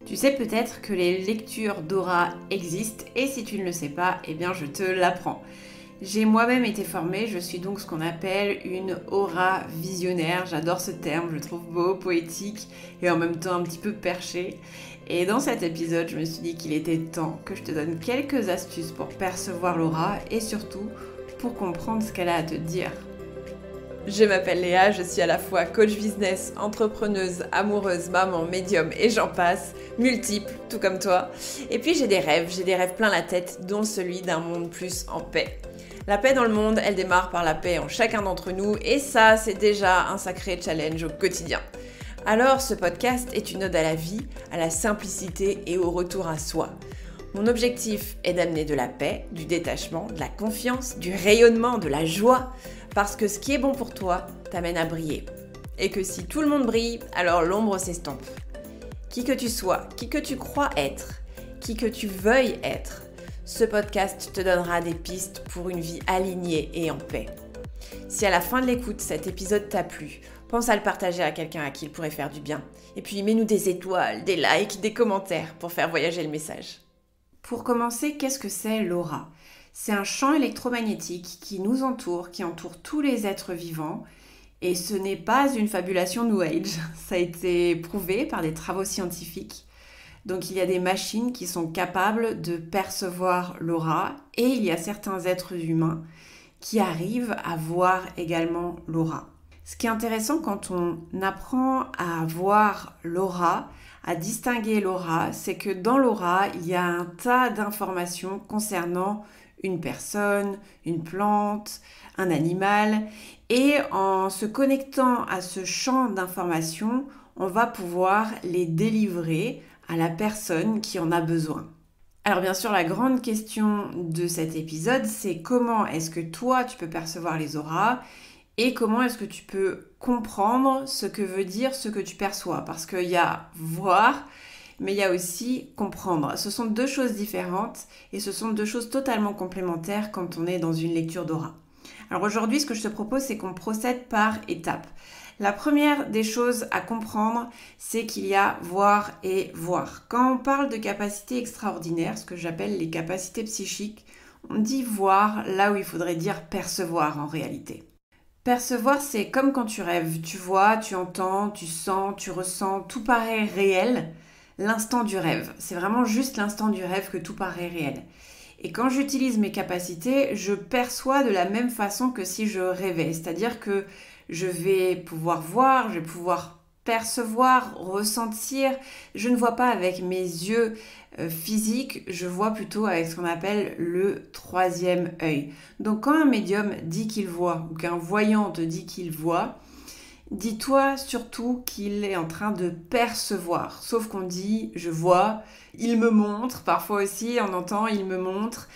Tu sais peut-être que les lectures d'aura existent et si tu ne le sais pas, eh bien je te l'apprends. J'ai moi-même été formée, je suis donc ce qu'on appelle une aura visionnaire. J'adore ce terme, je le trouve beau, poétique et en même temps un petit peu perché. Et dans cet épisode, je me suis dit qu'il était temps que je te donne quelques astuces pour percevoir l'aura et surtout pour comprendre ce qu'elle a à te dire. Je m'appelle Léa, je suis à la fois coach business, entrepreneuse, amoureuse, maman, médium et j'en passe, multiple, tout comme toi. Et puis j'ai des rêves plein la tête, dont celui d'un monde plus en paix. La paix dans le monde, elle démarre par la paix en chacun d'entre nous et ça, c'est déjà un sacré challenge au quotidien. Alors ce podcast est une ode à la vie, à la simplicité et au retour à soi. Mon objectif est d'amener de la paix, du détachement, de la confiance, du rayonnement, de la joie, parce que ce qui est bon pour toi t'amène à briller. Et que si tout le monde brille, alors l'ombre s'estompe. Qui que tu sois, qui que tu crois être, qui que tu veuilles être, ce podcast te donnera des pistes pour une vie alignée et en paix. Si à la fin de l'écoute, cet épisode t'a plu, pense à le partager à quelqu'un à qui il pourrait faire du bien. Et puis mets-nous des étoiles, des likes, des commentaires pour faire voyager le message. Pour commencer, qu'est-ce que c'est l'aura ? C'est un champ électromagnétique qui nous entoure, qui entoure tous les êtres vivants. Et ce n'est pas une fabulation New Age. Ça a été prouvé par des travaux scientifiques. Donc il y a des machines qui sont capables de percevoir l'aura. Et il y a certains êtres humains qui arrivent à voir également l'aura. Ce qui est intéressant quand on apprend à voir l'aura, à distinguer l'aura, c'est que dans l'aura, il y a un tas d'informations concernant une personne, une plante, un animal. Et en se connectant à ce champ d'informations, on va pouvoir les délivrer à la personne qui en a besoin. Alors bien sûr, la grande question de cet épisode, c'est comment est-ce que toi, tu peux percevoir les auras et comment est-ce que tu peux comprendre ce que veut dire ce que tu perçois. Parce qu'il y a voir, mais il y a aussi comprendre. Ce sont deux choses différentes et ce sont deux choses totalement complémentaires quand on est dans une lecture d'aura. Alors aujourd'hui, ce que je te propose, c'est qu'on procède par étapes. La première des choses à comprendre, c'est qu'il y a voir et voir. Quand on parle de capacités extraordinaires, ce que j'appelle les capacités psychiques, on dit voir là où il faudrait dire percevoir en réalité. Percevoir, c'est comme quand tu rêves. Tu vois, tu entends, tu sens, tu ressens, tout paraît réel. L'instant du rêve. C'est vraiment juste l'instant du rêve que tout paraît réel. Et quand j'utilise mes capacités, je perçois de la même façon que si je rêvais. C'est-à-dire que je vais pouvoir voir, je vais pouvoir percevoir, ressentir. Je ne vois pas avec mes yeux physiques, je vois plutôt avec ce qu'on appelle le troisième œil. Donc quand un médium dit qu'il voit ou qu'un voyant te dit qu'il voit, dis-toi surtout qu'il est en train de percevoir. Sauf qu'on dit je vois, il me montre, parfois aussi on entend il me montre,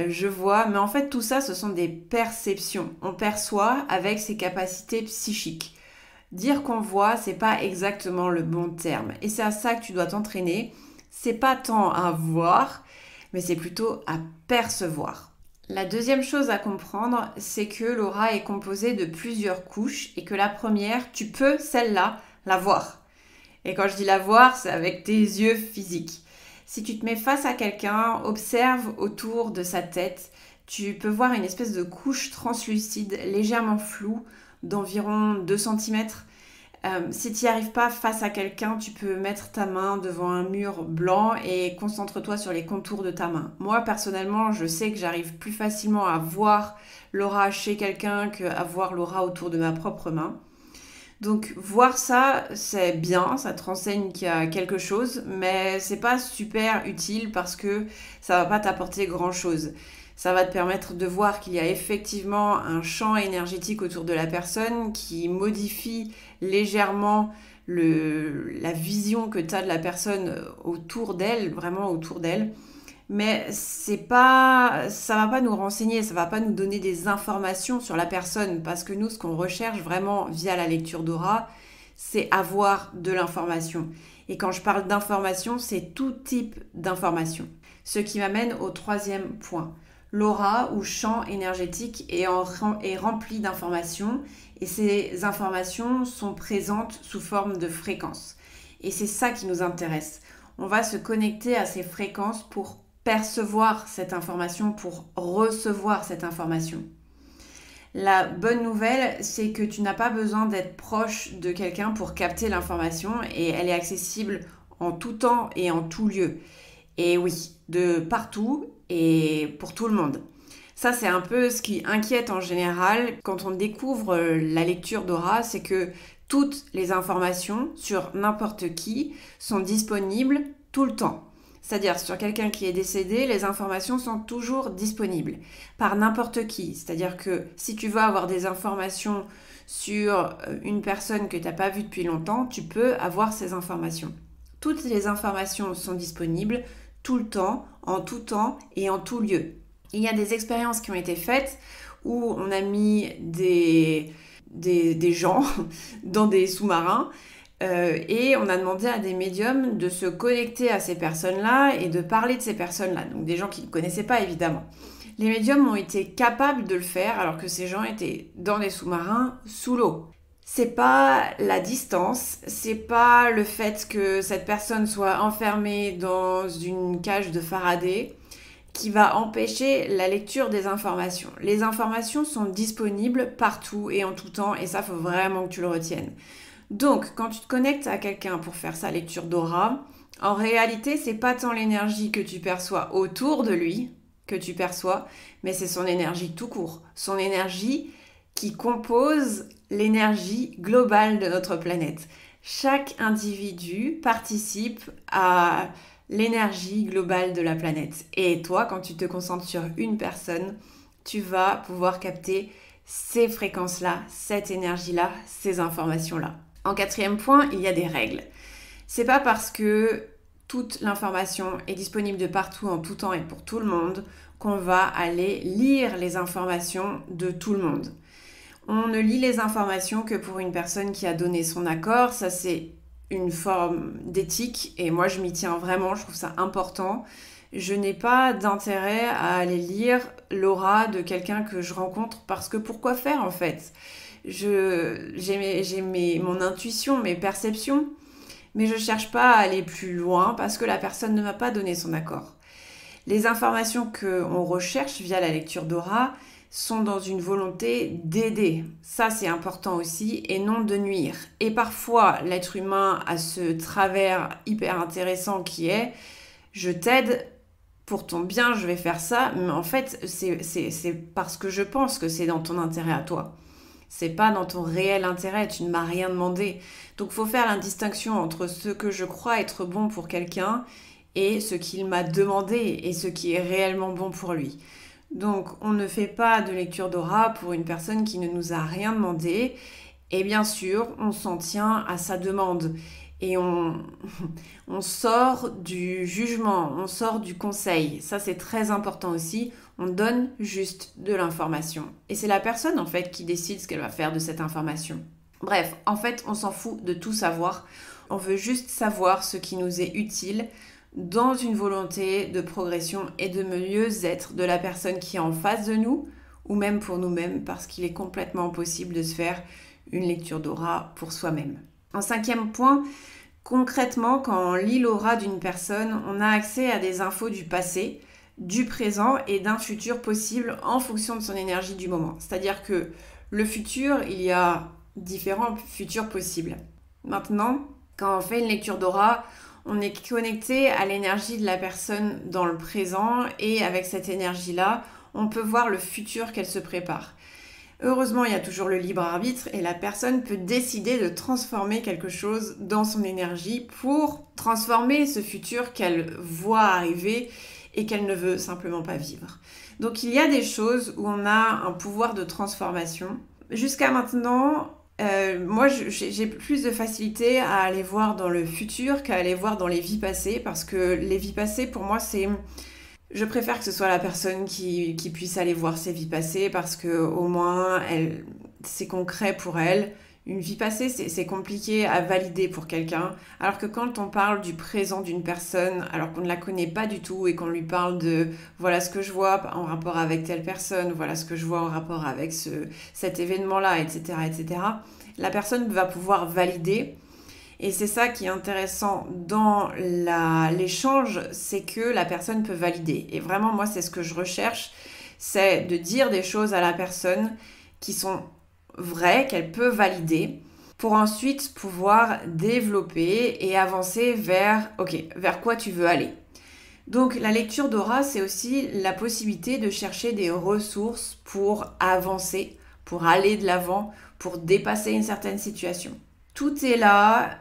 je vois. Mais en fait tout ça ce sont des perceptions. On perçoit avec ses capacités psychiques. Dire qu'on voit, c'est pas exactement le bon terme. Et c'est à ça que tu dois t'entraîner. C'est pas tant à voir, mais c'est plutôt à percevoir. La deuxième chose à comprendre, c'est que l'aura est composée de plusieurs couches et que la première, tu peux, celle-là, la voir. Et quand je dis la voir, c'est avec tes yeux physiques. Si tu te mets face à quelqu'un, observe autour de sa tête, tu peux voir une espèce de couche translucide, légèrement floue, d'environ 2 cm. Si tu n'y arrives pas face à quelqu'un, tu peux mettre ta main devant un mur blanc et concentre-toi sur les contours de ta main. Moi, personnellement, je sais que j'arrive plus facilement à voir l'aura chez quelqu'un qu'à voir l'aura autour de ma propre main. Donc, voir ça, c'est bien, ça te renseigne qu'il y a quelque chose, mais c'est pas super utile parce que ça va pas t'apporter grand-chose. Ça va te permettre de voir qu'il y a effectivement un champ énergétique autour de la personne qui modifie légèrement la vision que tu as de la personne autour d'elle, vraiment autour d'elle. Mais ça va pas nous renseigner, ça va pas nous donner des informations sur la personne parce que nous, ce qu'on recherche vraiment via la lecture d'aura, c'est avoir de l'information. Et quand je parle d'information, c'est tout type d'information. Ce qui m'amène au troisième point. L'aura ou champ énergétique est rempli d'informations et ces informations sont présentes sous forme de fréquences. Et c'est ça qui nous intéresse. on va se connecter à ces fréquences pour percevoir cette information, pour recevoir cette information. La bonne nouvelle, c'est que tu n'as pas besoin d'être proche de quelqu'un pour capter l'information et elle est accessible en tout temps et en tout lieu. Et oui, de partout et pour tout le monde. Ça, c'est un peu ce qui inquiète en général quand on découvre la lecture d'aura, c'est que toutes les informations sur n'importe qui sont disponibles tout le temps. C'est-à-dire sur quelqu'un qui est décédé, les informations sont toujours disponibles par n'importe qui. C'est-à-dire que si tu veux avoir des informations sur une personne que tu n'as pas vue depuis longtemps, tu peux avoir ces informations. Toutes les informations sont disponibles tout le temps et en tout lieu. Il y a des expériences qui ont été faites où on a mis des gens dans des sous-marins et on a demandé à des médiums de se connecter à ces personnes-là et de parler de ces personnes-là. Donc des gens qui ne connaissaient pas évidemment. Les médiums ont été capables de le faire alors que ces gens étaient dans des sous-marins sous l'eau. C'est pas la distance, c'est pas le fait que cette personne soit enfermée dans une cage de Faraday qui va empêcher la lecture des informations. Les informations sont disponibles partout et en tout temps et ça, faut vraiment que tu le retiennes. Donc, quand tu te connectes à quelqu'un pour faire sa lecture d'aura, en réalité, c'est pas tant l'énergie que tu perçois autour de lui que tu perçois, mais c'est son énergie tout court, son énergie qui compose l'énergie globale de notre planète. Chaque individu participe à l'énergie globale de la planète. Et toi, quand tu te concentres sur une personne, tu vas pouvoir capter ces fréquences-là, cette énergie-là, ces informations-là. En quatrième point, il y a des règles. C'est pas parce que toute l'information est disponible de partout, en tout temps et pour tout le monde, qu'on va aller lire les informations de tout le monde. On ne lit les informations que pour une personne qui a donné son accord. Ça, c'est une forme d'éthique et moi, je m'y tiens vraiment. Je trouve ça important. Je n'ai pas d'intérêt à aller lire l'aura de quelqu'un que je rencontre parce que pourquoi faire en fait ? J'ai mon intuition, mes perceptions, mais je ne cherche pas à aller plus loin parce que la personne ne m'a pas donné son accord. Les informations qu'on recherche via la lecture d'aura sont dans une volonté d'aider. Ça, c'est important aussi, et non de nuire. Et parfois, l'être humain a ce travers hyper intéressant qui est « je t'aide pour ton bien, je vais faire ça », mais en fait, c'est parce que je pense que c'est dans ton intérêt à toi. C'est pas dans ton réel intérêt, tu ne m'as rien demandé. Donc, il faut faire la distinction entre ce que je crois être bon pour quelqu'un et ce qu'il m'a demandé et ce qui est réellement bon pour lui. Donc, on ne fait pas de lecture d'aura pour une personne qui ne nous a rien demandé. Et bien sûr, on s'en tient à sa demande. Et on sort du jugement, on sort du conseil. Ça, c'est très important aussi. On donne juste de l'information. Et c'est la personne, en fait, qui décide ce qu'elle va faire de cette information. Bref, en fait, on s'en fout de tout savoir. On veut juste savoir ce qui nous est utile dans une volonté de progression et de mieux-être de la personne qui est en face de nous, ou même pour nous-mêmes, parce qu'il est complètement possible de se faire une lecture d'aura pour soi-même. En cinquième point, concrètement, quand on lit l'aura d'une personne, on a accès à des infos du passé, du présent et d'un futur possible en fonction de son énergie du moment. C'est-à-dire que le futur, il y a différents futurs possibles. Maintenant, quand on fait une lecture d'aura, on est connecté à l'énergie de la personne dans le présent et avec cette énergie-là, on peut voir le futur qu'elle se prépare. Heureusement, il y a toujours le libre arbitre et la personne peut décider de transformer quelque chose dans son énergie pour transformer ce futur qu'elle voit arriver et qu'elle ne veut simplement pas vivre. Donc il y a des choses où on a un pouvoir de transformation. Jusqu'à maintenant, moi j'ai plus de facilité à aller voir dans le futur qu'à aller voir dans les vies passées parce que les vies passées pour moi je préfère que ce soit la personne qui puisse aller voir ses vies passées parce que au moins c'est concret pour elle. Une vie passée, c'est compliqué à valider pour quelqu'un, alors que quand on parle du présent d'une personne, alors qu'on ne la connaît pas du tout et qu'on lui parle de « voilà ce que je vois en rapport avec telle personne, voilà ce que je vois en rapport avec cet événement-là, etc. etc. », la personne va pouvoir valider Et c'est ça qui est intéressant dans l'échange, c'est que la personne peut valider. Et vraiment, moi, c'est ce que je recherche, c'est de dire des choses à la personne qui sont vraies, qu'elle peut valider, pour ensuite pouvoir développer et avancer vers, ok, vers quoi tu veux aller. Donc la lecture d'aura, c'est aussi la possibilité de chercher des ressources pour avancer, pour aller de l'avant, pour dépasser une certaine situation. Tout est là,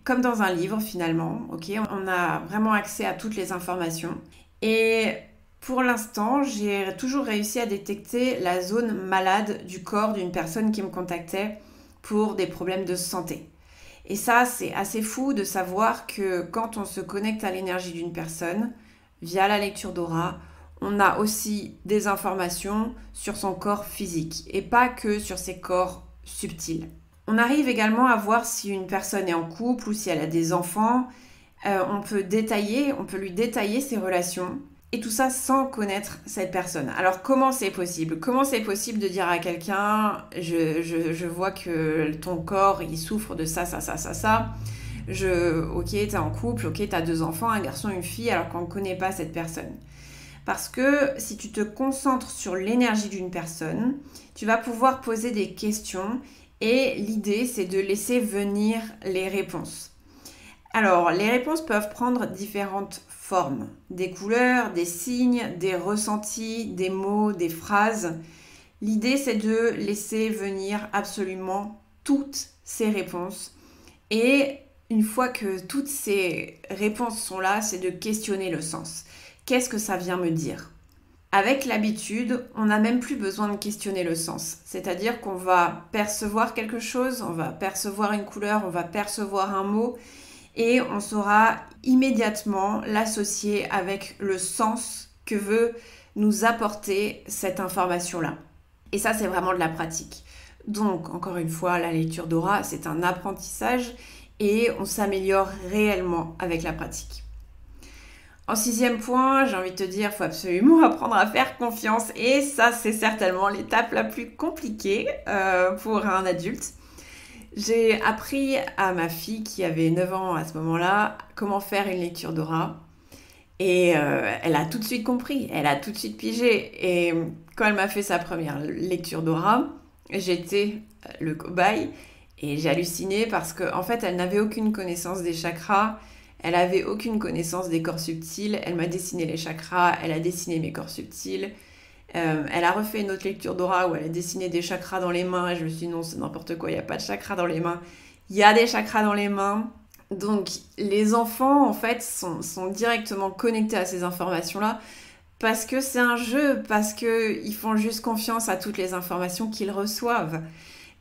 comme dans un livre finalement, ok? On a vraiment accès à toutes les informations. Et pour l'instant, j'ai toujours réussi à détecter la zone malade du corps d'une personne qui me contactait pour des problèmes de santé. Et ça, c'est assez fou de savoir que quand on se connecte à l'énergie d'une personne, via la lecture d'aura, on a aussi des informations sur son corps physique et pas que sur ses corps subtils. On arrive également à voir si une personne est en couple ou si elle a des enfants. On peut lui détailler ses relations et tout ça sans connaître cette personne. Alors comment c'est possible? Comment c'est possible de dire à quelqu'un je vois que ton corps il souffre de ça. Ok, t'es en couple, ok, t'as 2 enfants, un garçon, une fille, alors qu'on ne connaît pas cette personne. Parce que si tu te concentres sur l'énergie d'une personne, tu vas pouvoir poser des questions et l'idée c'est de laisser venir les réponses. Alors, les réponses peuvent prendre différentes formes, des couleurs, des signes, des ressentis, des mots, des phrases. L'idée, c'est de laisser venir absolument toutes ces réponses. Et une fois que toutes ces réponses sont là, c'est de questionner le sens. Qu'est-ce que ça vient me dire ? Avec l'habitude, on n'a même plus besoin de questionner le sens. C'est-à-dire qu'on va percevoir quelque chose, on va percevoir une couleur, on va percevoir un mot, et on saura immédiatement l'associer avec le sens que veut nous apporter cette information-là. Et ça, c'est vraiment de la pratique. Donc, encore une fois, la lecture d'aura, c'est un apprentissage et on s'améliore réellement avec la pratique. En 6e point, j'ai envie de te dire, il faut absolument apprendre à faire confiance. Et ça, c'est certainement l'étape la plus compliquée pour un adulte. J'ai appris à ma fille qui avait 9 ans à ce moment-là comment faire une lecture d'aura. Et elle a tout de suite compris, elle a tout de suite pigé. Et quand elle m'a fait sa première lecture d'aura, j'étais le cobaye et j'ai halluciné parce qu'en fait, elle n'avait aucune connaissance des chakras, elle n'avait aucune connaissance des corps subtils. Elle m'a dessiné les chakras, elle a dessiné mes corps subtils. Elle a refait une autre lecture d'aura où elle a dessiné des chakras dans les mains et je me suis dit non, c'est n'importe quoi, il n'y a pas de chakras dans les mains. Il y a des chakras dans les mains. Donc les enfants en fait sont directement connectés à ces informations-là parce que c'est un jeu, parce qu'ils font juste confiance à toutes les informations qu'ils reçoivent.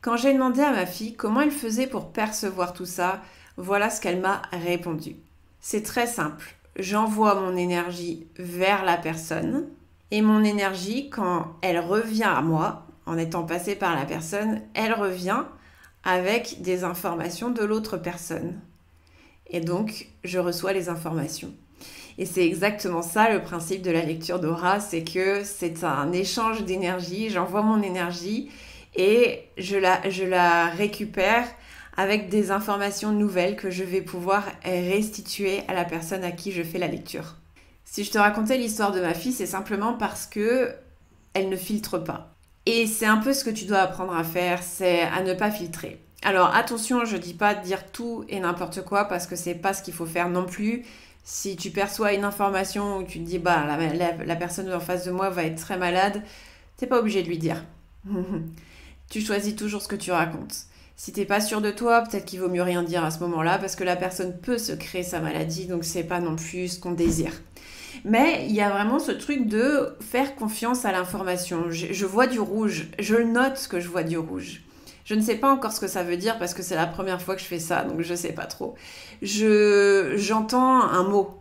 Quand j'ai demandé à ma fille comment elle faisait pour percevoir tout ça, voilà ce qu'elle m'a répondu. C'est très simple, j'envoie mon énergie vers la personne. Et mon énergie, quand elle revient à moi, en étant passée par la personne, elle revient avec des informations de l'autre personne. Et donc, je reçois les informations. Et c'est exactement ça le principe de la lecture d'aura, c'est que c'est un échange d'énergie, j'envoie mon énergie et je la récupère avec des informations nouvelles que je vais pouvoir restituer à la personne à qui je fais la lecture. Si je te racontais l'histoire de ma fille, c'est simplement parce que elle ne filtre pas. Et c'est un peu ce que tu dois apprendre à faire, c'est à ne pas filtrer. Alors attention, je dis pas de dire tout et n'importe quoi parce que c'est pas ce qu'il faut faire non plus. Si tu perçois une information où tu te dis bah la personne en face de moi va être très malade, t'es pas obligé de lui dire. Tu choisis toujours ce que tu racontes. Si t'es pas sûr de toi, peut-être qu'il vaut mieux rien dire à ce moment-là parce que la personne peut se créer sa maladie, donc c'est pas non plus ce qu'on désire. Mais il y a vraiment ce truc de faire confiance à l'information. Je vois du rouge, je note que je vois du rouge. Je ne sais pas encore ce que ça veut dire parce que c'est la première fois que je fais ça, donc je sais pas trop. J'entends un mot.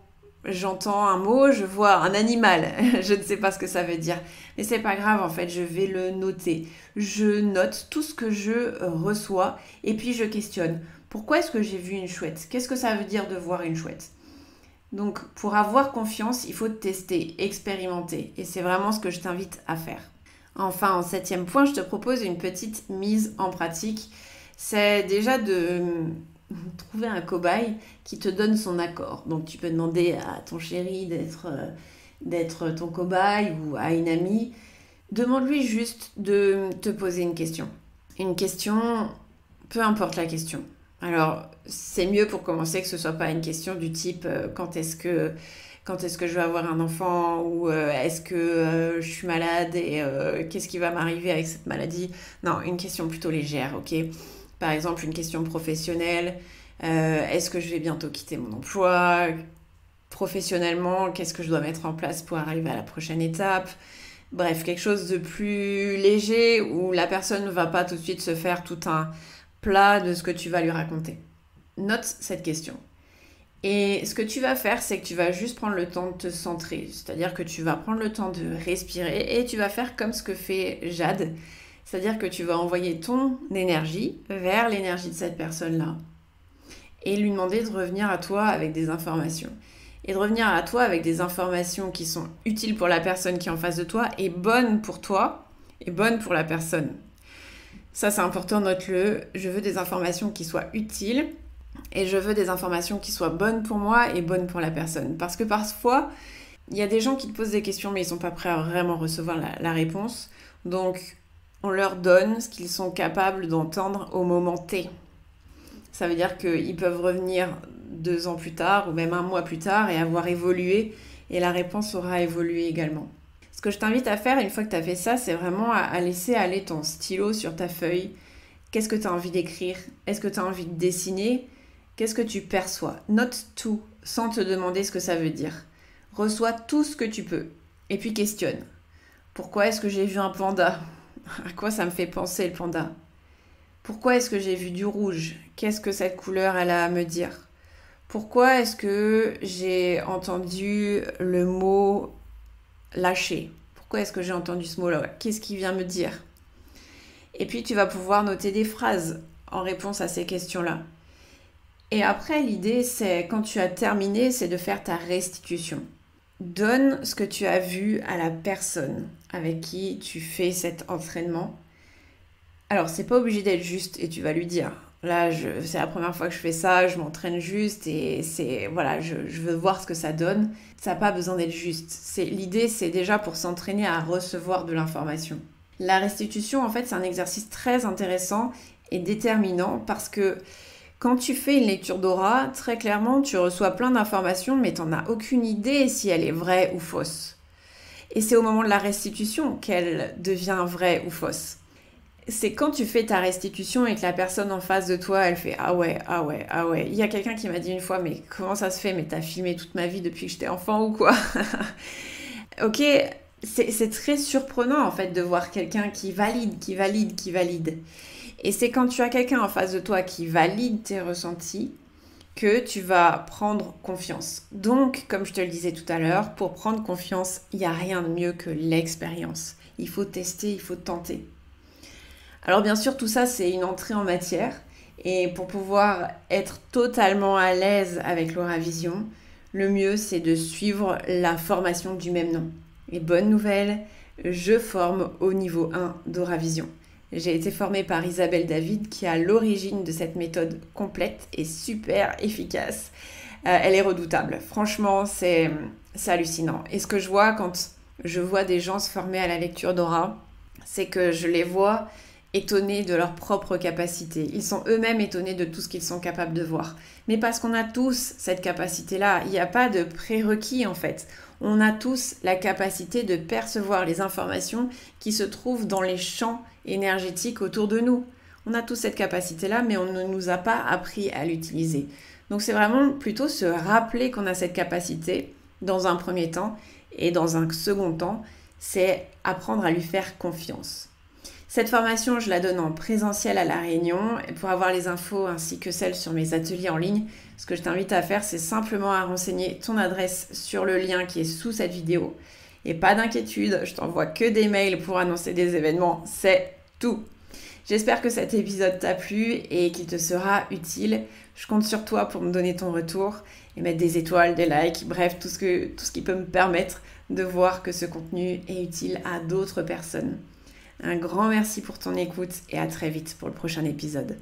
Je vois un animal. Je ne sais pas ce que ça veut dire. Mais c'est pas grave en fait, je vais le noter. Je note tout ce que je reçois et puis je questionne. Pourquoi est-ce que j'ai vu une chouette? Qu'est-ce que ça veut dire de voir une chouette? Donc, pour avoir confiance, il faut tester, expérimenter. Et c'est vraiment ce que je t'invite à faire. Enfin, en 7e point, je te propose une petite mise en pratique. C'est déjà de trouver un cobaye qui te donne son accord. Donc tu peux demander à ton chéri d'être ton cobaye ou à une amie. Demande-lui juste de te poser une question. Une question, peu importe la question. Alors, c'est mieux pour commencer que ce soit pas une question du type quand est-ce que je vais avoir un enfant ou est-ce que je suis malade et qu'est-ce qui va m'arriver avec cette maladie. Non, une question plutôt légère, ok? Par exemple, une question professionnelle. Est-ce que je vais bientôt quitter mon emploi? Professionnellement, qu'est-ce que je dois mettre en place pour arriver à la prochaine étape? Bref, quelque chose de plus léger où la personne ne va pas tout de suite se faire tout un plat de ce que tu vas lui raconter. Note cette question. Et ce que tu vas faire, c'est que tu vas juste prendre le temps de te centrer. C'est-à-dire que tu vas prendre le temps de respirer et tu vas faire comme ce que fait Jade. C'est-à-dire que tu vas envoyer ton énergie vers l'énergie de cette personne-là et lui demander de revenir à toi avec des informations. Et de revenir à toi avec des informations qui sont utiles pour la personne qui est en face de toi et bonnes pour toi et bonnes pour la personne. Ça, c'est important, note-le. Je veux des informations qui soient utiles et je veux des informations qui soient bonnes pour moi et bonnes pour la personne. Parce que parfois, il y a des gens qui te posent des questions mais ils ne sont pas prêts à vraiment recevoir la réponse. Donc, on leur donne ce qu'ils sont capables d'entendre au moment T. Ça veut dire qu'ils peuvent revenir 2 ans plus tard ou même 1 mois plus tard et avoir évolué et la réponse aura évolué également. Ce que je t'invite à faire une fois que tu as fait ça, c'est vraiment à laisser aller ton stylo sur ta feuille. Qu'est-ce que tu as envie d'écrire? Est-ce que tu as envie de dessiner? Qu'est-ce que tu perçois? Note tout sans te demander ce que ça veut dire. Reçois tout ce que tu peux et puis questionne. Pourquoi est-ce que j'ai vu un panda? À quoi ça me fait penser le panda? Pourquoi est-ce que j'ai vu du rouge? Qu'est-ce que cette couleur elle a à me dire? Pourquoi est-ce que j'ai entendu le mot lâcher? Pourquoi est-ce que j'ai entendu ce mot-là? Qu'est-ce qui vient me dire? Et puis tu vas pouvoir noter des phrases en réponse à ces questions-là. Et après, l'idée, c'est, quand tu as terminé, c'est de faire ta restitution. Donne ce que tu as vu à la personne avec qui tu fais cet entraînement. Alors, c'est pas obligé d'être juste et tu vas lui dire, là, c'est la première fois que je fais ça, je m'entraîne juste et voilà, je veux voir ce que ça donne. Ça n'a pas besoin d'être juste. L'idée, c'est déjà pour s'entraîner à recevoir de l'information. La restitution, en fait, c'est un exercice très intéressant et déterminant parce que quand tu fais une lecture d'aura, très clairement, tu reçois plein d'informations, mais tu n'en as aucune idée si elle est vraie ou fausse. Et c'est au moment de la restitution qu'elle devient vraie ou fausse. C'est quand tu fais ta restitution et que la personne en face de toi, elle fait « Ah ouais, ah ouais, ah ouais ». Il y a quelqu'un qui m'a dit une fois « Mais comment ça se fait? Mais t'as filmé toute ma vie depuis que j'étais enfant ou quoi ?» Ok, c'est très surprenant en fait de voir quelqu'un qui valide. Et c'est quand tu as quelqu'un en face de toi qui valide tes ressentis que tu vas prendre confiance. Donc, comme je te le disais tout à l'heure, pour prendre confiance, il n'y a rien de mieux que l'expérience. Il faut tester, il faut tenter. Alors bien sûr, tout ça, c'est une entrée en matière. Et pour pouvoir être totalement à l'aise avec l'Auravision, le mieux, c'est de suivre la formation du même nom. Et bonne nouvelle, je forme au niveau 1 d'Auravision. J'ai été formée par Isabelle David, qui est à l'origine de cette méthode complète et super efficace. Elle est redoutable. Franchement, c'est hallucinant. Et ce que je vois quand je vois des gens se former à la lecture d'aura, c'est que je les vois étonnés de leur propre capacité. Ils sont eux-mêmes étonnés de tout ce qu'ils sont capables de voir. Mais parce qu'on a tous cette capacité-là, il n'y a pas de prérequis en fait. On a tous la capacité de percevoir les informations qui se trouvent dans les champs énergétiques autour de nous. On a tous cette capacité-là, mais on ne nous a pas appris à l'utiliser. Donc c'est vraiment plutôt se rappeler qu'on a cette capacité dans un premier temps, et dans un second temps, c'est apprendre à lui faire confiance. Cette formation, je la donne en présentiel à La Réunion. Et pour avoir les infos ainsi que celles sur mes ateliers en ligne, ce que je t'invite à faire, c'est simplement à renseigner ton adresse sur le lien qui est sous cette vidéo. Et pas d'inquiétude, je t'envoie que des mails pour annoncer des événements, c'est tout. J'espère que cet épisode t'a plu et qu'il te sera utile. Je compte sur toi pour me donner ton retour et mettre des étoiles, des likes, bref, tout ce qui peut me permettre de voir que ce contenu est utile à d'autres personnes. Un grand merci pour ton écoute et à très vite pour le prochain épisode.